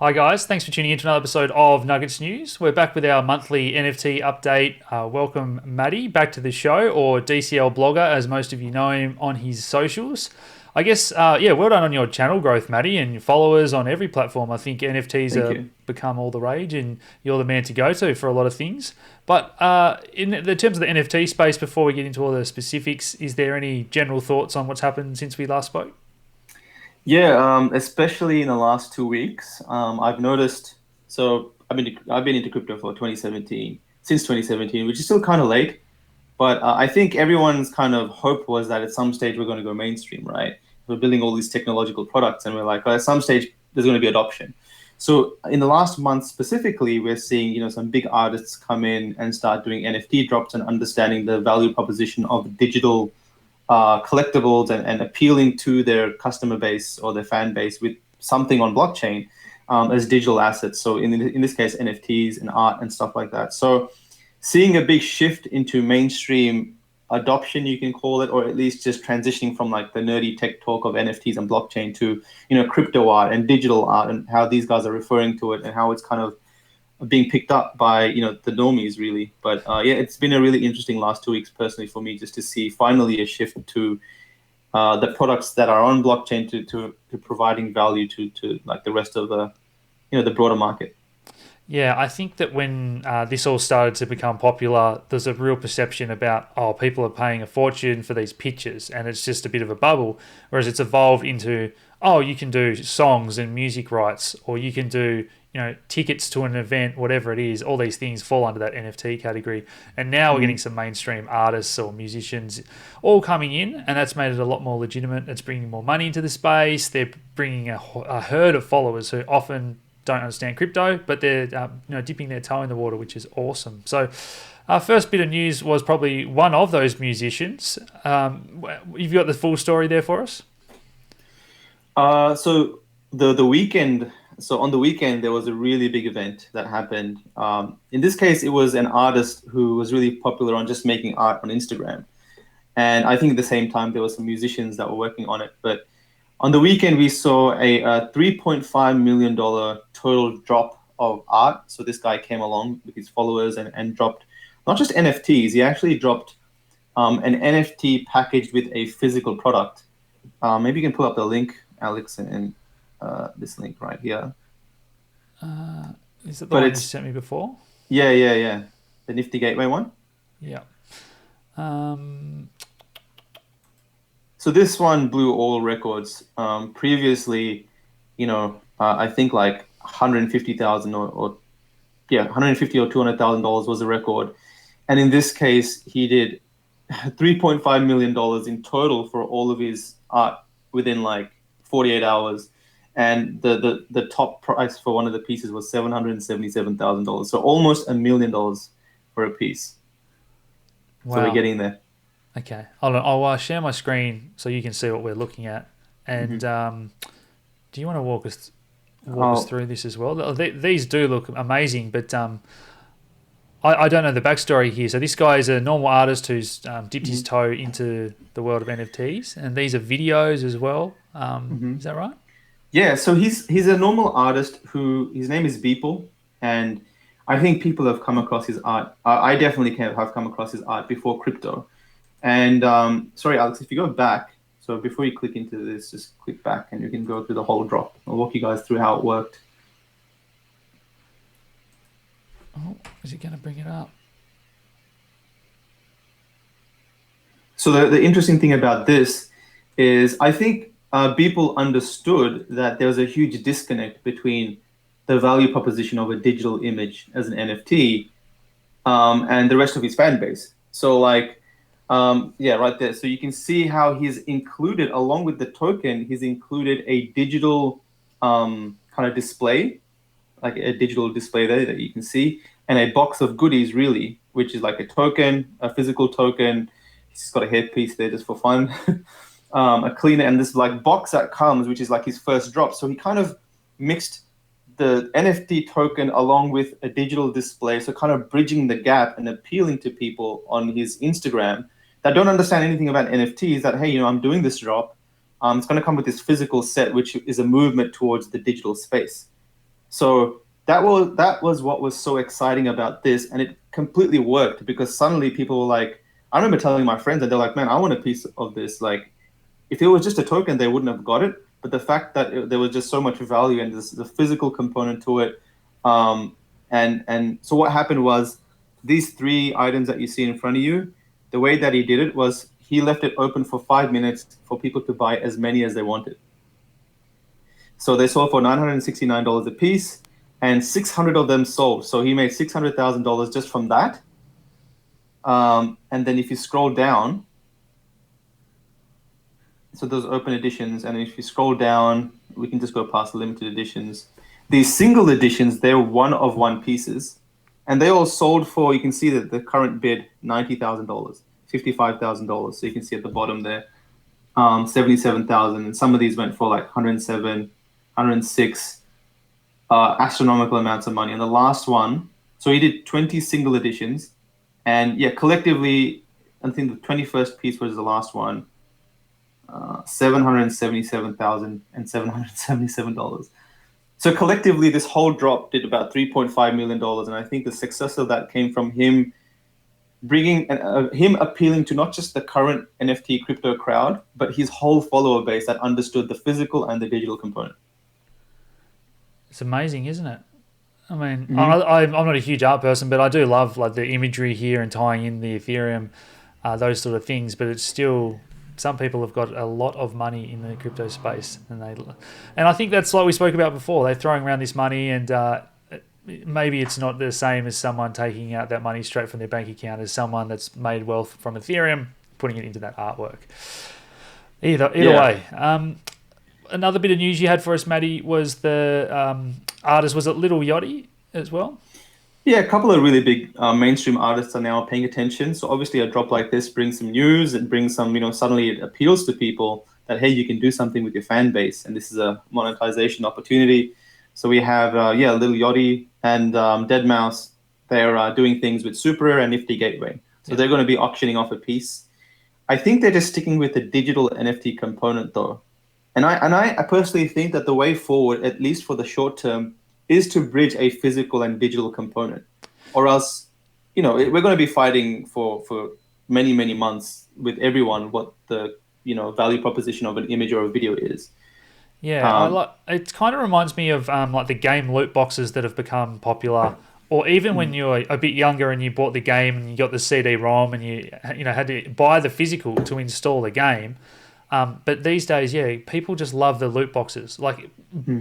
Hi guys, thanks for tuning in to another episode of Nuggets News. We're back with our monthly NFT update. Welcome Maddie back to the show, or DCL Blogger as most of you know him on his socials. I guess, well done on your channel growth, Maddie, and your followers on every platform. I think NFTs Thank are you. become all the rage and you're the man to go to for a lot of things. But in the terms of the NFT space, before we get into all the specifics, is there any general thoughts on what's happened since we last spoke? Yeah, especially in the last 2 weeks, I've noticed. So I've been into crypto for 2017, since 2017, which is still kind of late. But I think everyone's kind of hope was that at some stage we're going to go mainstream, right? We're building all these technological products, and we're like, at some stage there's going to be adoption. So in the last month specifically, we're seeing some big artists come in and start doing NFT drops and understanding the value proposition of digital collectibles and appealing to their customer base or their fan base with something on blockchain as digital assets. So in this case, NFTs and art and stuff like that. So seeing a big shift into mainstream adoption, you can call it, or at least just transitioning from like the nerdy tech talk of NFTs and blockchain to crypto art and digital art, and how these guys are referring to it and how it's kind of being picked up by the normies really. But yeah, it's been a really interesting last 2 weeks personally for me, just to see finally a shift to the products that are on blockchain to providing value to like the rest of the broader market. Yeah, I think that when this all started to become popular, there's a real perception about, oh, people are paying a fortune for these pictures and it's just a bit of a bubble. Whereas it's evolved into, oh, you can do songs and music rights, or you can do, tickets to an event, whatever it is. All these things fall under that NFT category. And now we're getting Mm. some mainstream artists or musicians all coming in, and that's made it a lot more legitimate. It's bringing more money into the space. They're bringing a herd of followers who often don't understand crypto, but they're dipping their toe in the water, which is awesome. So, our first bit of news was probably one of those musicians. You've got the full story there for us. So the weekend. So on the weekend there was a really big event that happened. In this case, it was an artist who was really popular on just making art on Instagram, and I think at the same time there were some musicians that were working on it. But on the weekend, we saw a $3.5 million total drop of art. So this guy came along with his followers and dropped not just NFTs, he actually dropped an NFT packaged with a physical product. Maybe you can pull up the link, Alex, and this link right here. Is it the But one you it's, sent me before? yeah, the Nifty Gateway one. Yeah. Um, So this one blew all records. Previously, I think like 150,000 or yeah, 150 or $200,000 was a record. And in this case, he did $3.5 million in total for all of his art within like 48 hours. And the top price for one of the pieces was $777,000. So almost $1 million for a piece. So we're wow. getting there. Okay. I'll share my screen so you can see what we're looking at. And Hmm. do you want to walk us Oh, through this as well? These do look amazing, but I don't know the backstory here. So this guy is a normal artist who's dipped his mhm, toe into the world of NFTs, and these are videos as well. mhm. Is that right? Yeah, so he's a normal artist who his name is Beeple, and I think people have come across his art. I definitely have come across his art before crypto. And sorry, Alex, if you go back, so before you click into this, just click back and you can go through the whole drop. I'll walk you guys through how it worked. Oh, is it going to bring it up? So the interesting thing about this is I think people understood that there was a huge disconnect between the value proposition of a digital image as an NFT and the rest of his fan base. So like, yeah, right there. So you can see how he's included, along with the token, he's included a digital kind of display, like a digital display there that you can see, and a box of goodies, really, which is like a token, a physical token. He's just got a headpiece there just for fun, a cleaner, and this like box that comes, which is like his first drop. So he kind of mixed the NFT token along with a digital display, so kind of bridging the gap and appealing to people on his Instagram that don't understand anything about NFTs. That hey, I'm doing this drop. It's going to come with this physical set, which is a movement towards the digital space. So that was what was so exciting about this, and it completely worked because suddenly people were like, I remember telling my friends, and they're like, "Man, I want a piece of this." Like, if it was just a token, they wouldn't have got it. But the fact that there was just so much value and the physical component to it, and so what happened was these three items that you see in front of you, the way that he did it was he left it open for 5 minutes for people to buy as many as they wanted. So they sold for $969 a piece, and 600 of them sold. So he made $600,000 just from that. And then if you scroll down, so those open editions, and if you scroll down, we can just go past the limited editions. These single editions, they're one-of-one pieces, and they all sold for, you can see that the current bid, $90,000, $55,000. So you can see at the bottom there, 77,000, and some of these went for like 107, 106, astronomical amounts of money. And the last one, so he did 20 single editions, and yeah, collectively, I think the 21st piece was the last one, $777,777. So collectively, this whole drop did about $3.5 million, and I think the success of that came from him bringing him appealing to not just the current NFT crypto crowd, but his whole follower base that understood the physical and the digital component. It's amazing, isn't it? I mean, I'm not a huge art person, but I do love like the imagery here and tying in the Ethereum, those sort of things. But it's still, some people have got a lot of money in the crypto space, and I think that's like we spoke about before. They're throwing around this money, and maybe it's not the same as someone taking out that money straight from their bank account as someone that's made wealth from Ethereum, putting it into that artwork. Either way. Another bit of news you had for us, Maddie, was the artist. Was it Lil Yachty as well? Yeah, a couple of really big mainstream artists are now paying attention. So obviously a drop like this brings some news and brings some, suddenly it appeals to people that, hey, you can do something with your fan base. And this is a monetization opportunity. So we have, Lil Yachty and deadmau5. They're doing things with Super Rare and Nifty Gateway. So they're going to be auctioning off a piece. I think they're just sticking with the digital NFT component though. And I personally think that the way forward, at least for the short term, is to bridge a physical and digital component, or else, we're going to be fighting for many, many months with everyone what the value proposition of an image or a video is. Yeah, it kind of reminds me of like the game loot boxes that have become popular, or even when you were a bit younger and you bought the game and you got the CD-ROM and you had to buy the physical to install the game. But these days, people just love the loot boxes. Like,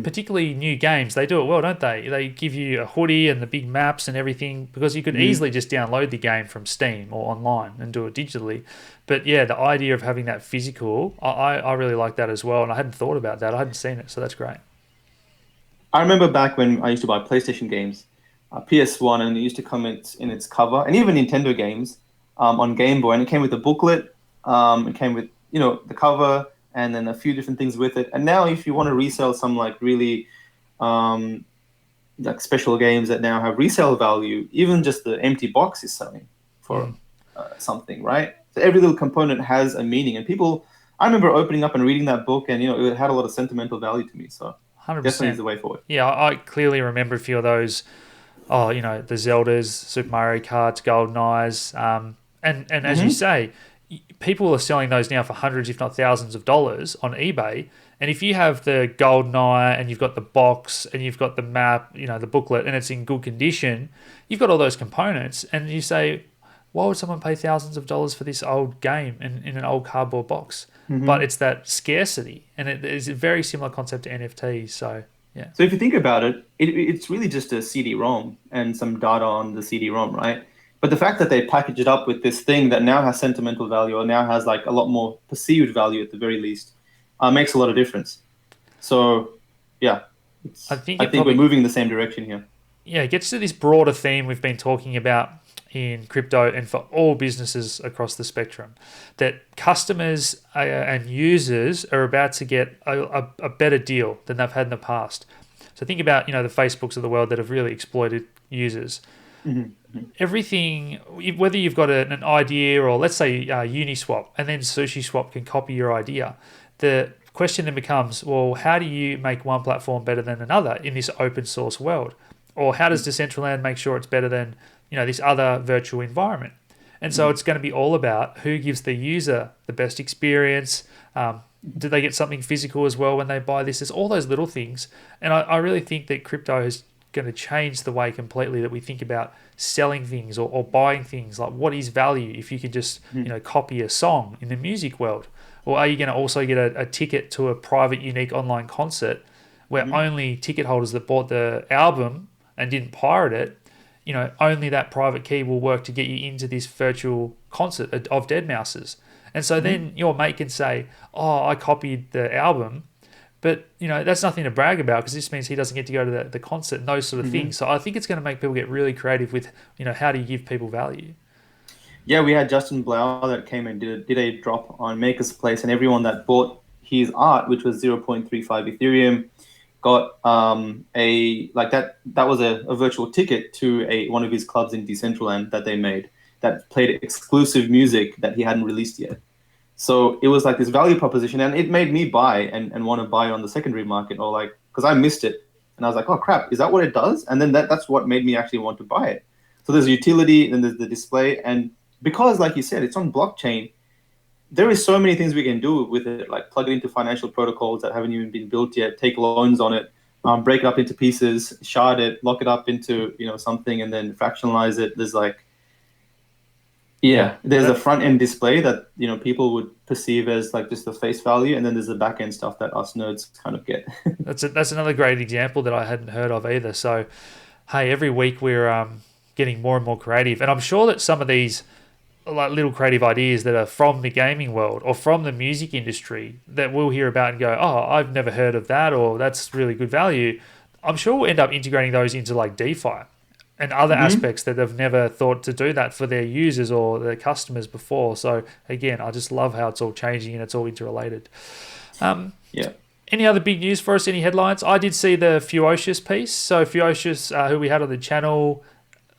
particularly new games, they do it well, don't they? They give you a hoodie and the big maps and everything, because you could easily just download the game from Steam or online and do it digitally. But yeah, the idea of having that physical, I really like that as well. And I hadn't thought about that. I hadn't seen it, so that's great. I remember back when I used to buy PlayStation games, PS1, and it used to come in its cover, and even Nintendo games on Game Boy, and it came with a booklet. It came with the cover and then a few different things with it. And now if you want to resell some like really like special games that now have resale value, even just the empty box is selling for something, right? So every little component has a meaning. And I remember opening up and reading that book, and it had a lot of sentimental value to me. So 100%. Definitely is the way forward. Yeah, I clearly remember a few of those. Oh, the Zeldas, Super Mario Karts, GoldenEyes, and as you say, people are selling those now for hundreds, if not thousands of dollars on eBay. And if you have the GoldenEye and you've got the box and you've got the map, the booklet, and it's in good condition, you've got all those components, and you say, why would someone pay thousands of dollars for this old game in an old cardboard box? But it's that scarcity, and it is a very similar concept to NFTs. So yeah. So if you think about it, it's really just a CD-ROM and some data on the CD-ROM, right? But the fact that they package it up with this thing that now has sentimental value, or now has like a lot more perceived value at the very least, makes a lot of difference. So yeah, I think we're moving in the same direction here. Yeah, it gets to this broader theme we've been talking about in crypto and for all businesses across the spectrum, that customers and users are about to get a better deal than they've had in the past. So think about, the Facebooks of the world that have really exploited users. Everything, whether you've got an idea, or let's say Uniswap, and then SushiSwap can copy your idea, the question then becomes, well, how do you make one platform better than another in this open source world? Or how does Decentraland make sure it's better than, this other virtual environment? And so it's going to be all about who gives the user the best experience. Do they get something physical as well when they buy this? There's all those little things. And I really think that crypto is going to change the way completely that we think about selling things or buying things. Like, what is value if you can just, copy a song in the music world? Or are you going to also get a ticket to a private, unique online concert where only ticket holders that bought the album and didn't pirate it, only that private key will work to get you into this virtual concert of deadmau5s. And so then your mate can say, oh, I copied the album, but, that's nothing to brag about because this means he doesn't get to go to the concert and those sort of things. So I think it's going to make people get really creative with, how do you give people value? Yeah, we had Justin Blau that came and did a drop on Maker's Place, and everyone that bought his art, which was 0.35 Ethereum, got that was a virtual ticket to one of his clubs in Decentraland that they made that played exclusive music that he hadn't released yet. So it was like this value proposition, and it made me buy and want to buy on the secondary market, or because I missed it, and I was like, oh crap, is that what it does? And then that's what made me actually want to buy it. So there's utility, and there's the display, and because, like you said, it's on blockchain, there is so many things we can do with it, like plug it into financial protocols that haven't even been built yet, take loans on it, break it up into pieces, shard it, lock it up into something, and then fractionalize it. There's there's a front end display that people would perceive as just the face value, and then there's the back end stuff that us nerds kind of get. That's another great example that I hadn't heard of either. So, hey, every week we're getting more and more creative, and I'm sure that some of these little creative ideas that are from the gaming world or from the music industry that we'll hear about and go, oh, I've never heard of that, or that's really good value. I'm sure we'll end up integrating those into DeFi and other aspects that they've never thought to do that for their users or their customers before. So again, I just love how it's all changing and it's all interrelated. Any other big news for us? Any headlines? I did see the FEWOCiOUS piece. So FEWOCiOUS, who we had on the channel,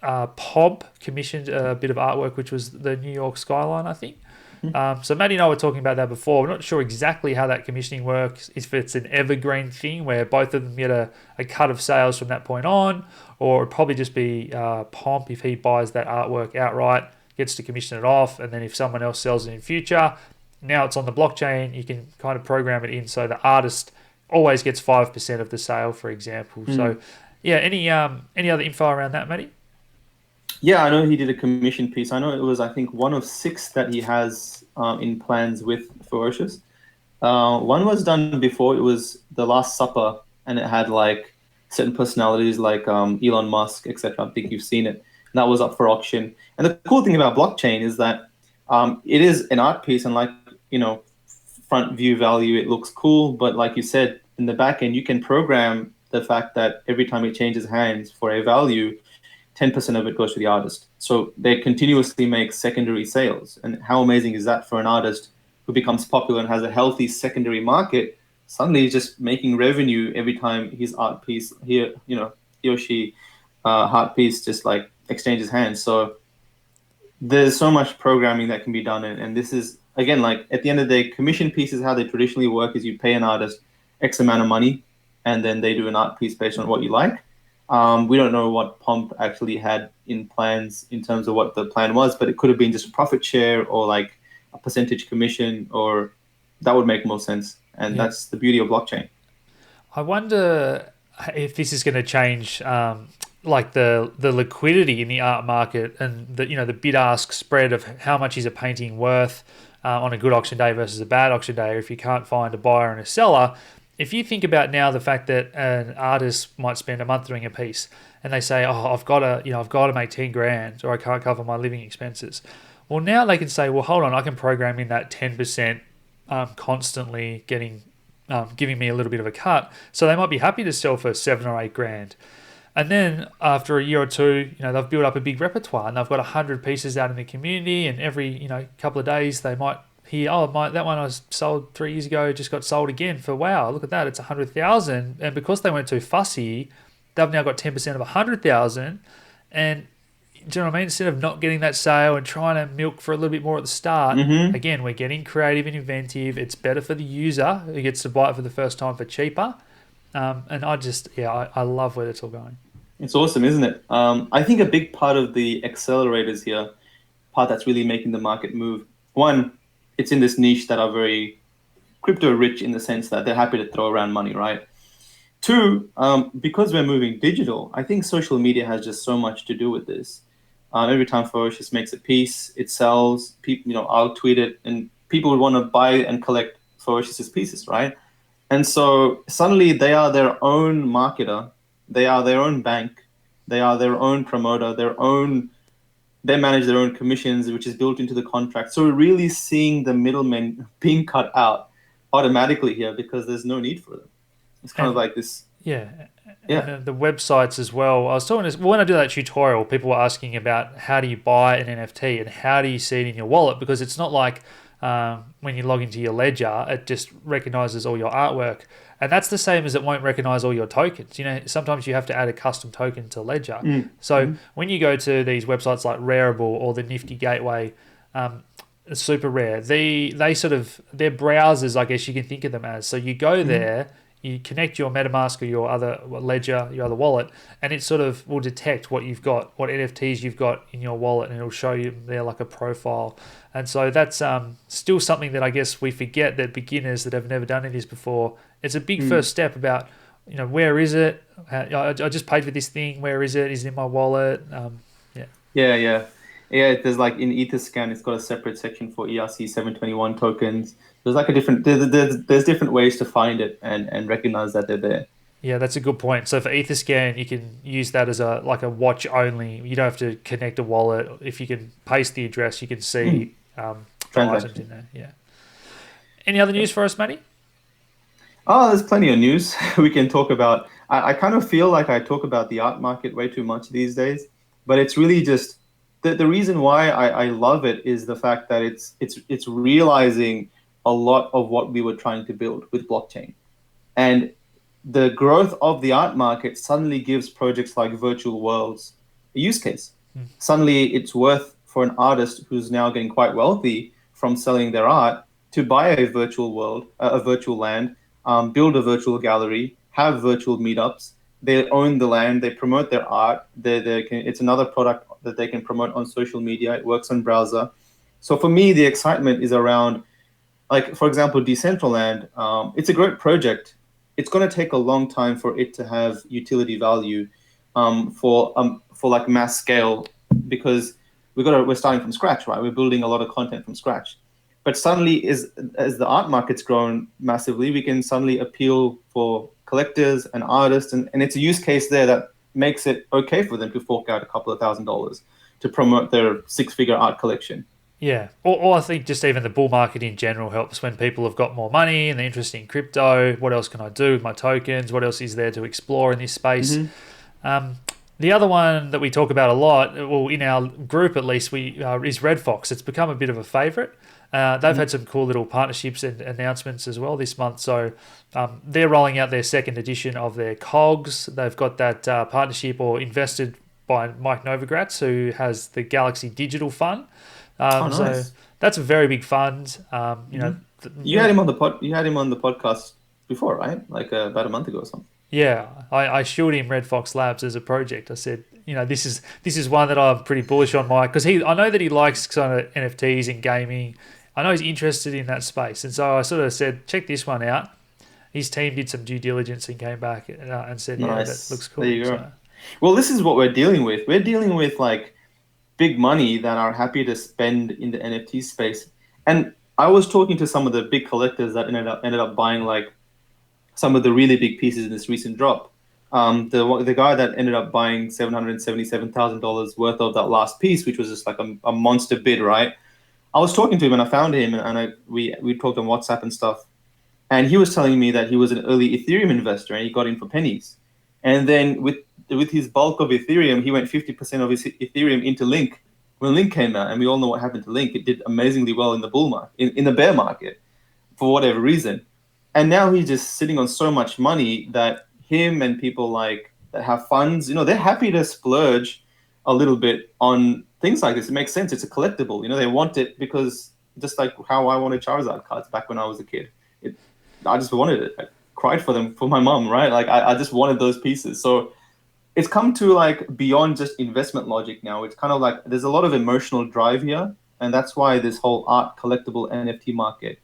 Pob commissioned a bit of artwork, which was the New York skyline, I think. So Maddie and I were talking about that before. We're not sure exactly how that commissioning works, if it's an evergreen thing where both of them get a cut of sales from that point on, or it'd probably just be Pomp if he buys that artwork outright, gets to commission it off, and then if someone else sells it in future, now it's on the blockchain, you can kind of program it in so the artist always gets 5% of the sale, for example. So yeah, any other info around that, Maddie? Yeah, I know he did a commission piece. I know it was, I think, one of 6 that he has in plans with FEWOCiOUS. One was done before. It was The Last Supper, and it had certain personalities like Elon Musk, etc. I think you've seen it. And that was up for auction. And the cool thing about blockchain is that it is an art piece, and front view value, it looks cool. But like you said, in the back end, you can program the fact that every time it changes hands for a value, 10% of it goes to the artist. So they continuously make secondary sales. And how amazing is that for an artist who becomes popular and has a healthy secondary market? Suddenly he's just making revenue every time his art piece he or she art piece just exchanges hands. So there's so much programming that can be done. And this is, again, at the end of the day, commission pieces, how they traditionally work is you pay an artist X amount of money, and then they do an art piece based on what you like. We don't know what Pomp actually had in plans in terms of what the plan was, but it could have been just a profit share or a percentage commission, or that would make more sense. And that's the beauty of blockchain. I wonder if this is going to change the liquidity in the art market and the bid-ask spread of how much is a painting worth on a good auction day versus a bad auction day, or if you can't find a buyer and a seller. If you think about now the fact that an artist might spend a month doing a piece and they say, oh, I've got to make 10 grand or I can't cover my living expenses. Well, now they can say, well, hold on, I can program in that 10% constantly giving me a little bit of a cut. So they might be happy to sell for 7 or 8 grand. And then after a year or two, they've built up a big repertoire and they've got 100 pieces out in the community, and every, couple of days they might hear, that one I sold 3 years ago just got sold again for, wow, look at that, it's 100,000. And because they weren't too fussy, they've now got 10% of 100,000. And do you know what I mean? Instead of not getting that sale and trying to milk for a little bit more at the start, Mm-hmm. again, we're getting creative and inventive. It's better for the user who gets to buy it for the first time for cheaper. And I love where it's all going. It's awesome, isn't it? I think a big part of the accelerators here, part that's really making the market move. One, it's in this niche that are very crypto rich in the sense that they're happy to throw around money, right? Two, because we're moving digital, I think social media has just so much to do with this. Every time FEWOCiOUS makes a piece, it sells. People, I'll tweet it, and people would want to buy and collect FEWOCiOUS pieces, right? And so suddenly they are their own marketer, they are their own bank, they are their own promoter, they manage their own commissions, which is built into the contract. So we're really seeing the middlemen being cut out automatically here because there's no need for them. It's kind of like this. Yeah. Yeah. And the websites as well. I was talking to, when I do that tutorial, people were asking about how do you buy an NFT and how do you see it in your wallet, because it's not like when you log into your ledger, it just recognizes all your artwork. And that's the same as it won't recognize all your tokens. Sometimes you have to add a custom token to Ledger. So when you go to these websites like Rarible or the Nifty Gateway, Super Rare, they sort of, they're browsers, I guess you can think of them as. So you go there, you connect your MetaMask or your other Ledger, your other wallet, and it sort of will detect what you've got, what NFTs you've got in your wallet, and it'll show you there like a profile. And so that's still something that I guess we forget, that beginners that have never done any of this before, it's a big first step about, where is it? I just paid for this thing. Where is it? Is it in my wallet? Yeah. There's like in Etherscan, it's got a separate section for ERC 721 tokens. There's like there's different ways to find it and recognize that they're there. Yeah, that's a good point. So for Etherscan, you can use that as a watch only. You don't have to connect a wallet. If you can paste the address, you can see the items in there. Yeah. Any other news for us, Matty? Oh, there's plenty of news we can talk about. I kind of feel like I talk about the art market way too much these days, but it's really just the reason why I love it is the fact that it's realizing a lot of what we were trying to build with blockchain. And the growth of the art market suddenly gives projects like virtual worlds a use case. Suddenly it's worth for an artist who's now getting quite wealthy from selling their art to buy a virtual world, a virtual land, build a virtual gallery, have virtual meetups. They own the land, they promote their art. It's another product that they can promote on social media. It works on browser. So for me, the excitement is around, like, for example, Decentraland. It's a great project. It's going to take a long time for it to have utility value for like mass scale, because we're starting from scratch, right? We're building a lot of content from scratch. But suddenly, as the art market's grown massively, we can suddenly appeal for collectors and artists, and it's a use case there that makes it okay for them to fork out a couple of $1,000s to promote their 6-figure art collection. Yeah, or I think just even the bull market in general helps when people have got more money and they're interested in crypto. What else can I do with my tokens? What else is there to explore in this space? The other one that we talk about a lot, well, in our group at least, is Red Fox. It's become a bit of a favourite. They've had some cool little partnerships and announcements as well this month. So they're rolling out their second edition of their COGS. They've got that partnership or invested by Mike Novogratz, who has the Galaxy Digital Fund. Nice. So that's a very big fund. You had him on the podcast before, right? Like about a month ago or something. Yeah, I showed him Red Fox Labs as a project. I said, this is one that I'm pretty bullish on, Mike, because I know that he likes kind of NFTs and gaming. I know he's interested in that space, and so I sort of said, check this one out. His team did some due diligence and came back and said, nice. That looks cool. There you go. So. Well, this is what we're dealing with. We're dealing with like big money that are happy to spend in the NFT space. And I was talking to some of the big collectors that ended up buying like some of the really big pieces in this recent drop. The guy that ended up buying $777,000 worth of that last piece, which was just like a monster bid, right? I was talking to him and I found him and we talked on WhatsApp and stuff. And he was telling me that he was an early Ethereum investor and he got in for pennies. And then with his bulk of Ethereum, he went 50% of his Ethereum into Link when Link came out. And we all know what happened to Link. It did amazingly well in the bull market, in the bear market, for whatever reason. And now he's just sitting on so much money that him and people like that have funds, they're happy to splurge a little bit on things like this. It makes sense. It's a collectible. You know, they want it because just like how I wanted Charizard cards back when I was a kid. I just wanted it. I cried for them for my mom, right? Like I just wanted those pieces. So it's come to like beyond just investment logic now. It's kind of like there's a lot of emotional drive here, and that's why this whole art collectible NFT market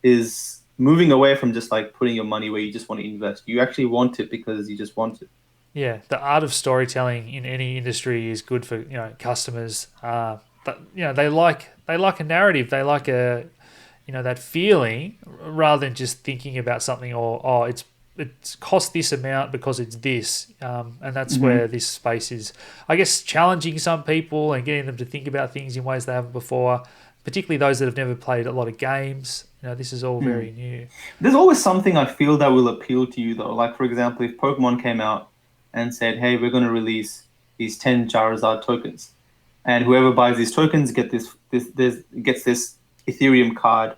is moving away from just like putting your money where you just want to invest. You actually want it because you just want it. Yeah, the art of storytelling in any industry is good for customers. But they like a narrative. They like a that feeling rather than just thinking about something or it's cost this amount because it's this. And that's where this space is, I guess, challenging some people and getting them to think about things in ways they haven't before, particularly those that have never played a lot of games. This is all very new. There's always something I feel that will appeal to you though. Like for example, if Pokemon came out and said, "Hey, we're going to release these 10 Charizard tokens, and whoever buys these tokens gets this Ethereum card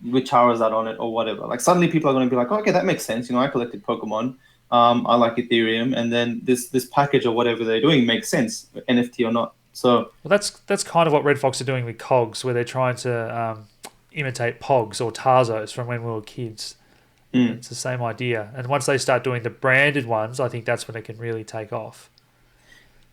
with Charizard on it or whatever." Like suddenly people are going to be like, "Oh, okay, that makes sense. I collected Pokemon. I like Ethereum, and then this package or whatever they're doing makes sense, NFT or not." So that's kind of what Red Fox are doing with Cogs, where they're trying to imitate Pogs or Tarzos from when we were kids. It's the same idea. And once they start doing the branded ones, I think that's when it can really take off.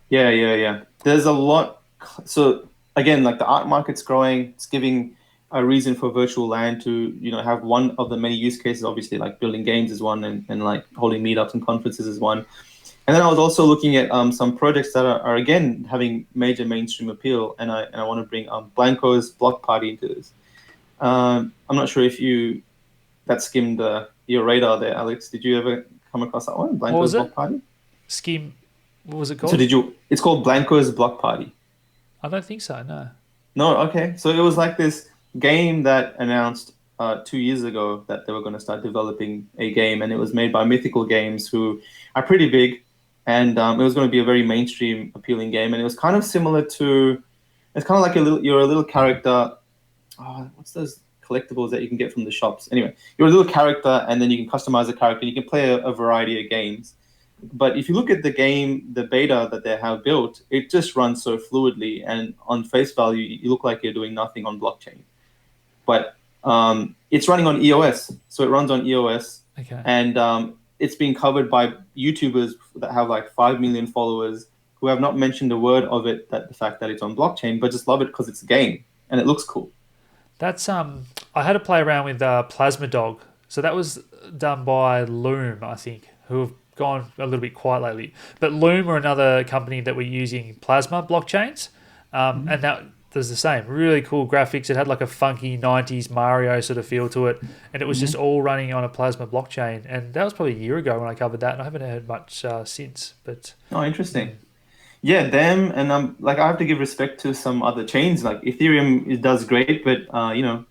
Yeah. There's a lot. So again, like the art market's growing. It's giving a reason for virtual land to have one of the many use cases. Obviously, like building games is one, and like holding meetups and conferences is one. And then I was also looking at some projects that are again having major mainstream appeal, and I want to bring Blanco's Block Party into this. I'm not sure if that skimmed your radar there, Alex. Did you ever come across that one? Blanco's Block Party? What was it called? So it's called Blanco's Block Party. I don't think so, no. No, okay. So it was like this game that announced 2 years ago that they were going to start developing a game, and it was made by Mythical Games, who are pretty big, and it was going to be a very mainstream appealing game, and it was kind of similar to, it's kind of like you're a little character. What's those collectibles that you can get from the shops? Anyway, you're a little character, and then you can customize the character. You can play a variety of games. But if you look at the game, the beta that they have built, it just runs so fluidly, and on face value, you look like you're doing nothing on blockchain. But it's running on EOS, so it runs on EOS, okay. And it's being covered by YouTubers that have like 5 million followers who have not mentioned a word of it, that the fact that it's on blockchain, but just love it because it's a game and it looks cool. That's I had to play around with Plasma Dog, so that was done by Loom, I think, who have gone a little bit quiet lately. But Loom are another company that were using Plasma blockchains, and that was the same. Really cool graphics. It had like a funky 90s Mario sort of feel to it, and it was just all running on a Plasma blockchain. And that was probably a year ago when I covered that, and I haven't heard much since. But interesting. Yeah, them, and like I have to give respect to some other chains. Like Ethereum, it does great, but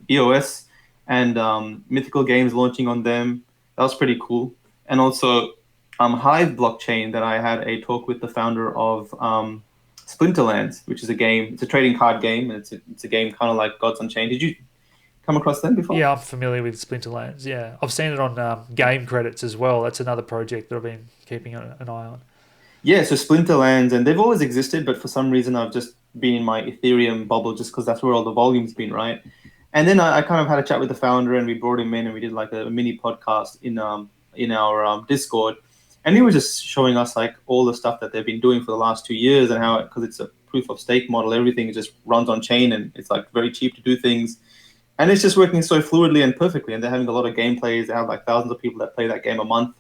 EOS and Mythical Games launching on them, that was pretty cool. And also Hive blockchain, that I had a talk with the founder of Splinterlands, which is a game. It's a trading card game, and it's a game kind of like Gods Unchained. Did you come across them before? Yeah, I'm familiar with Splinterlands. Yeah, I've seen it on game credits as well. That's another project that I've been keeping an eye on. Yeah, so Splinterlands, and they've always existed, but for some reason I've just been in my Ethereum bubble just because that's where all the volume's been, right? And then I kind of had a chat with the founder, and we brought him in, and we did like a mini podcast in our Discord, and he was just showing us like all the stuff that they've been doing for the last 2 years, and how, because it's a proof of stake model, everything just runs on chain, and it's like very cheap to do things, and it's just working so fluidly and perfectly, and they're having a lot of gameplays. They have like thousands of people that play that game a month,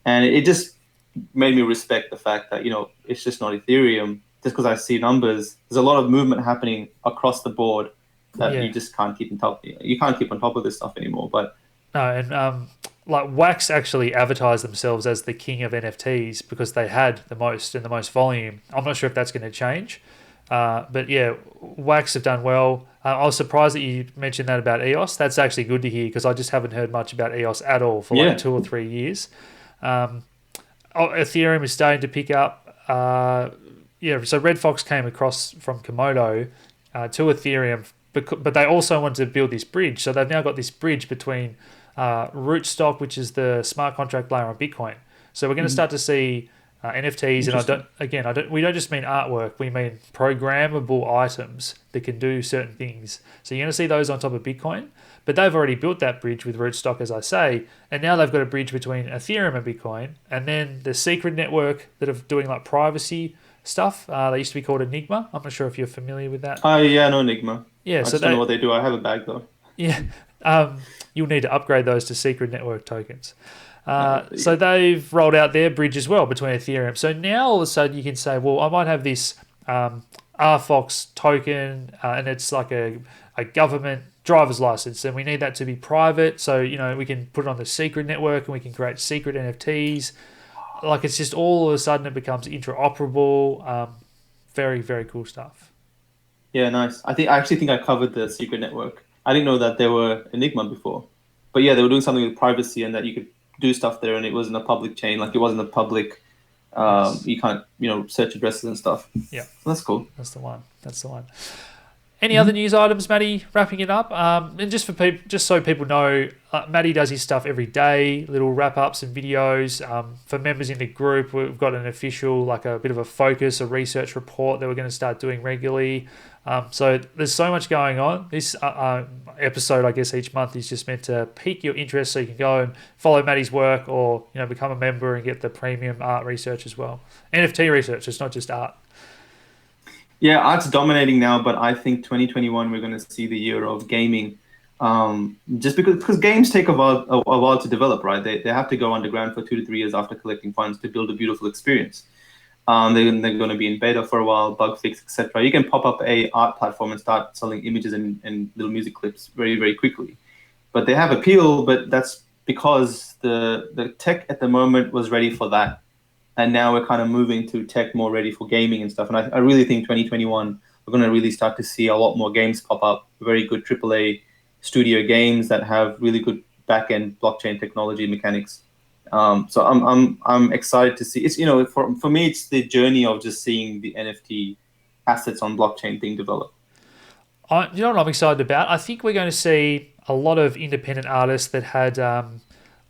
and it just made me respect the fact that it's just not Ethereum. Just because I see numbers, there's a lot of movement happening across the board that you just can't keep on top. You can't keep on top of this stuff anymore. But no, and like Wax actually advertised themselves as the king of NFTs because they had the most and the most volume. I'm not sure if that's going to change, but yeah, Wax have done well. I was surprised that you mentioned that about EOS. That's actually good to hear because I just haven't heard much about EOS at all for like 2 or 3 years. Ethereum is starting to pick up. So Red Fox came across from Komodo to Ethereum, but they also wanted to build this bridge. So they've now got this bridge between Rootstock, which is the smart contract layer on Bitcoin. So we're going to start to see NFTs, and we don't just mean artwork. We mean programmable items that can do certain things. So you're going to see those on top of Bitcoin, but they've already built that bridge with Rootstock, as I say, and now they've got a bridge between Ethereum and Bitcoin, and then the secret network that are doing like privacy stuff. They used to be called Enigma. I'm not sure if you're familiar with that. Yeah, no Enigma. Yeah, I so just don't know what they do. I have a bag though. yeah, you'll need to upgrade those to secret network tokens. So Yeah. they've rolled out their bridge as well between Ethereum. So now all of a sudden you can say, well, I might have this RFOX token, and it's like a government driver's license, and we need that to be private. So we can put it on the secret network, and we can create secret NFTs. Like it's just all of a sudden it becomes interoperable. Very, very cool stuff. Yeah, nice. I actually think I covered the secret network. I didn't know that there were Enigma before, but yeah, they were doing something with privacy and that you could do stuff there, and it wasn't a public chain. Like it wasn't a public. Yes. You can't search addresses and stuff. Yeah, So that's cool. that's the one. Any other news items, Matty? Wrapping it up, and just for people, just so people know, Matty does his stuff every day, little wrap ups and videos. For members in the group, we've got an official, like a bit of a focus, a research report that we're going to start doing regularly. So there's so much going on. This episode, I guess, each month is just meant to pique your interest, so you can go and follow Matty's work, or become a member and get the premium art research as well. NFT research. It's not just art. Yeah, art's dominating now, but I think 2021 we're going to see the year of gaming. Just because games take a while to develop, right? They have to go underground for 2 to 3 years after collecting funds to build a beautiful experience. They're going to be in beta for a while, bug fix, etc. You can pop up a art platform and start selling images and little music clips very, very quickly. But they have appeal, but that's because the tech at the moment was ready for that. And now we're kind of moving to tech more ready for gaming and stuff. And I really think 2021, we're going to really start to see a lot more games pop up, very good AAA studio games that have really good back-end blockchain technology mechanics. So I'm excited to see. It's for me, it's the journey of just seeing the NFT assets on blockchain being developed. You know what I'm excited about? I think we're going to see a lot of independent artists that had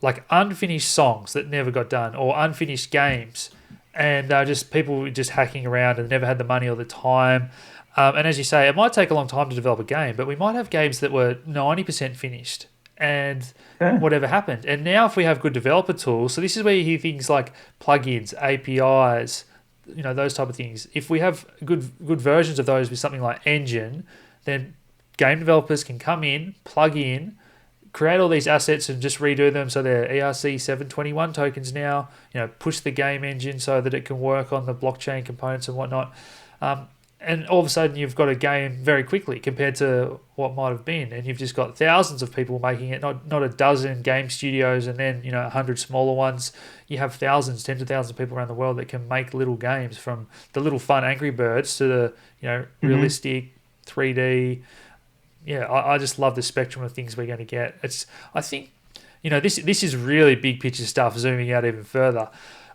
like unfinished songs that never got done, or unfinished games, and just people just hacking around and never had the money or the time. And as you say, it might take a long time to develop a game, but we might have games that were 90% finished and whatever happened. And now if we have good developer tools, so this is where you hear things like plugins, APIs, those type of things. If we have good versions of those with something like Engine, then game developers can come in, plug in, create all these assets and just redo them so they're ERC 721 tokens now, push the game engine so that it can work on the blockchain components and whatnot. And all of a sudden you've got a game very quickly compared to what might have been. And you've just got thousands of people making it, not a dozen game studios and then, 100 smaller ones. You have thousands, tens of thousands of people around the world that can make little games, from the little fun Angry Birds to the, realistic 3D. Yeah, I just love the spectrum of things we're going to get. I think, this is really big picture stuff, zooming out even further.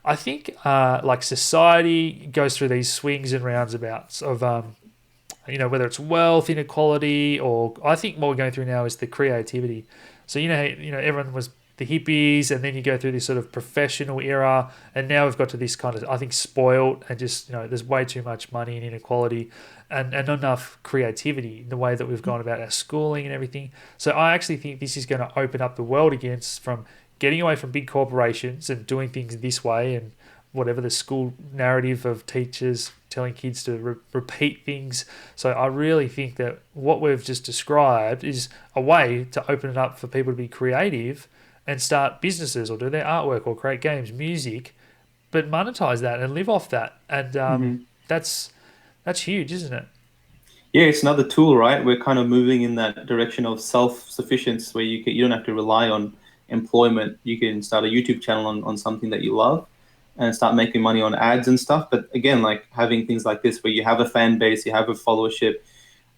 I think like society goes through these swings and roundabouts of, whether it's wealth inequality, or I think what we're going through now is the creativity. So, everyone was the hippies, and then you go through this sort of professional era, and now we've got to this kind of, I think, spoiled, and just, there's way too much money and inequality and not enough creativity in the way that we've gone about our schooling and everything. So I actually think this is going to open up the world again, from getting away from big corporations and doing things this way, and whatever the school narrative of teachers telling kids to repeat things. So I really think that what we've just described is a way to open it up for people to be creative and start businesses, or do their artwork, or create games, music, but monetize that and live off that. And that's huge, isn't it? Yeah, it's another tool, right? We're kind of moving in that direction of self-sufficiency, where you don't have to rely on employment. You can start a YouTube channel on something that you love and start making money on ads and stuff. But again, like having things like this where you have a fan base, you have a followership,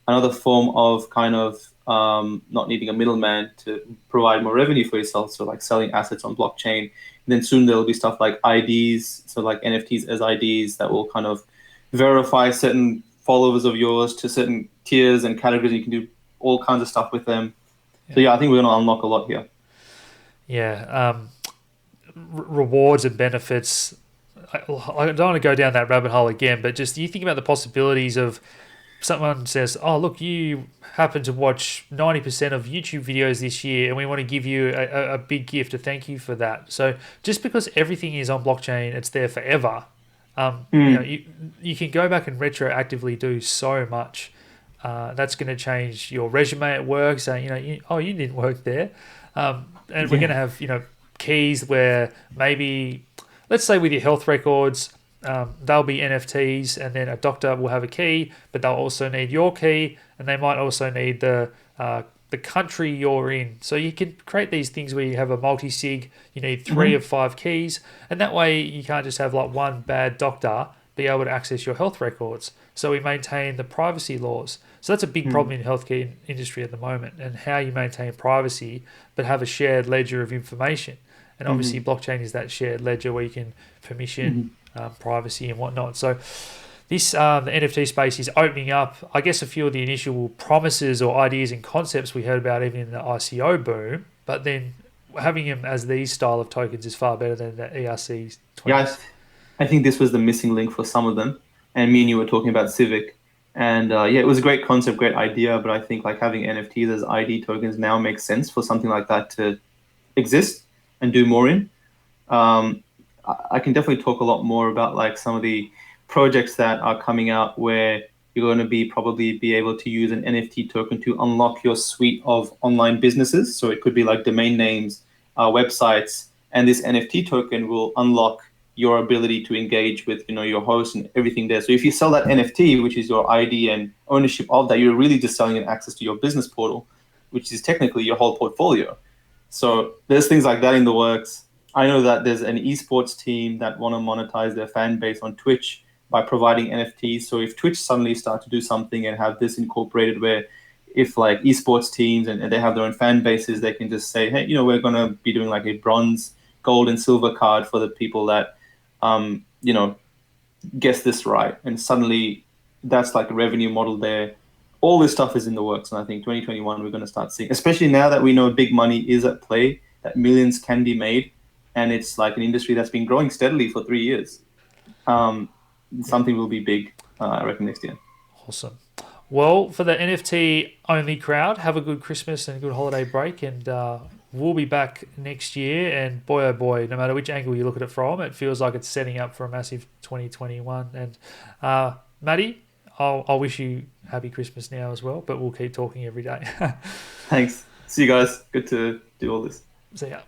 another form of kind of not needing a middleman to provide more revenue for yourself. So like selling assets on blockchain. And then soon there'll be stuff like IDs, so like NFTs as IDs that will kind of verify certain followers of yours to certain tiers and categories. You can do all kinds of stuff with them. So yeah, I think we're going to unlock a lot here. Yeah, rewards and benefits I don't want to go down that rabbit hole again, but just you think about the possibilities of someone says, oh, look, you happen to watch 90% of YouTube videos this year and we want to give you a big gift to thank you for that. So just because everything is on blockchain, it's there forever. You can go back and retroactively do so much. That's going to change your resume at work, saying, you didn't work there. And we're going to have, keys where maybe, let's say with your health records, they'll be NFTs, and then a doctor will have a key, but they'll also need your key, and they might also need the country you're in. So you can create these things where you have a multi-sig, you need 3 of 5 keys, and that way you can't just have like one bad doctor be able to access your health records. So we maintain the privacy laws. So that's a big problem in the healthcare industry at the moment, and how you maintain privacy but have a shared ledger of information. And obviously blockchain is that shared ledger where you can permission privacy and whatnot. So this the NFT space is opening up, I guess, a few of the initial promises or ideas and concepts we heard about even in the ICO boom, but then having them as these style of tokens is far better than the ERCs. Yeah, I think this was the missing link for some of them. And me and you were talking about Civic. And it was a great concept, great idea, but I think like having NFTs as ID tokens now makes sense for something like that to exist and do more in. I can definitely talk a lot more about like some of the projects that are coming out where you're going to probably be able to use an NFT token to unlock your suite of online businesses. So it could be like domain names, websites, and this NFT token will unlock your ability to engage with your host and everything there. So if you sell that NFT, which is your ID and ownership of that, you're really just selling an access to your business portal, which is technically your whole portfolio. So there's things like that in the works. I know that there's an esports team that want to monetize their fan base on Twitch by providing NFTs. So if Twitch suddenly start to do something and have this incorporated where if like esports teams and they have their own fan bases, they can just say, hey, we're going to be doing like a bronze, gold, and silver card for the people that guess this right, and suddenly that's like a revenue model there. All this stuff is in the works, and I think 2021 we're going to start seeing, especially now that we know big money is at play, that millions can be made, and it's like an industry that's been growing steadily for 3 years. Something will be big, I reckon, next year. Awesome. Well, for the NFT only crowd, have a good Christmas and a good holiday break, and we'll be back next year. And boy, oh boy, no matter which angle you look at it from, it feels like it's setting up for a massive 2021. And Maddie, I'll wish you happy Christmas now as well, but we'll keep talking every day. Thanks. See you guys. Good to do all this. See ya.